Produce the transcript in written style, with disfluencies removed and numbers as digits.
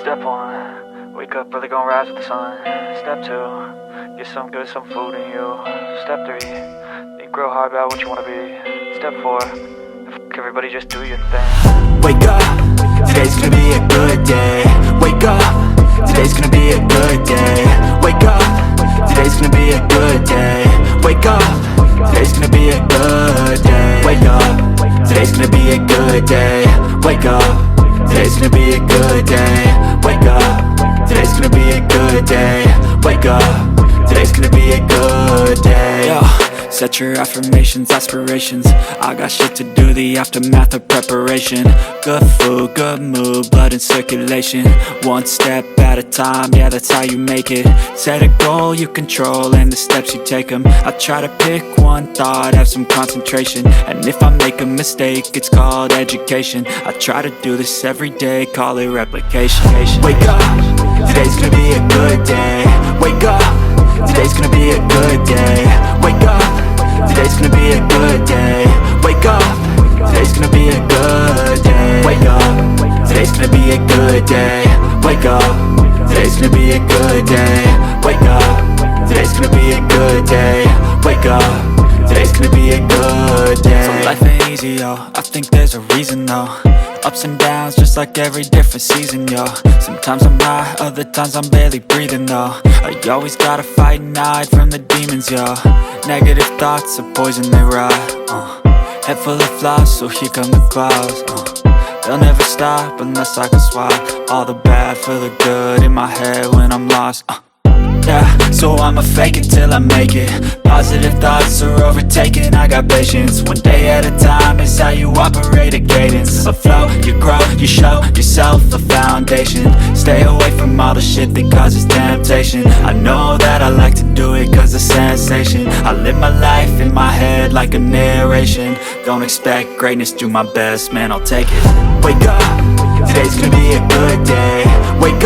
Step 1, wake up early, gonna rise with the sun. Step 2, get some good, some food in you. Step 3, think real hard about what you wanna be. Step 4, everybody just do your thing. Wake up, today's gonna be a good day. Wake up, today's gonna be a good day. Wake up, today's gonna be a good day. Wake up, today's gonna be a good day. Wake up, today's gonna be a good day. Wake up, today's gonna be a good day. Wake up, today's gonna be a good day. Wake up, today's gonna be a good day. Yo, set your affirmations, aspirations. I got shit to do, the aftermath of preparation. Good food, good mood, blood in circulation. One step at a time, yeah, that's how you make it. Set a goal you control and the steps you take them. I try to pick one thought, have some concentration. And if I make a mistake, it's called education. I try to do this every day, call it replication. Wake up, today's gonna be a good day. Wake up, today's gonna be a good day. Wake up, today's gonna be a good day. Wake up, today's gonna be a good day. Wake up, today's gonna be a good day. Wake up, today's gonna be a good day. Wake up, today's gonna be a good day. Wake up, today's gonna be a good day. So life ain't easy, yo, I think there's a reason though. Ups and downs, just like every different season, yo. Sometimes I'm high, other times I'm barely breathing, though. I always gotta fight and hide from the demons, yo. Negative thoughts are poison, they rot. Head full of flies, so here come the clouds. They'll never stop unless I can swap all the bad for the good in my head when I'm lost. Yeah, so I'ma fake it till I make it. Positive thoughts are overtaken, I got patience. One day at a time is how you operate a cadence. A flow, you grow, you show yourself a foundation. Stay away from all the shit that causes temptation. I know that I like to do it cause it's sensation. I live my life in my head like a narration. Don't expect greatness, do my best, man, I'll take it. Wake up, today's gonna be a good day. Wake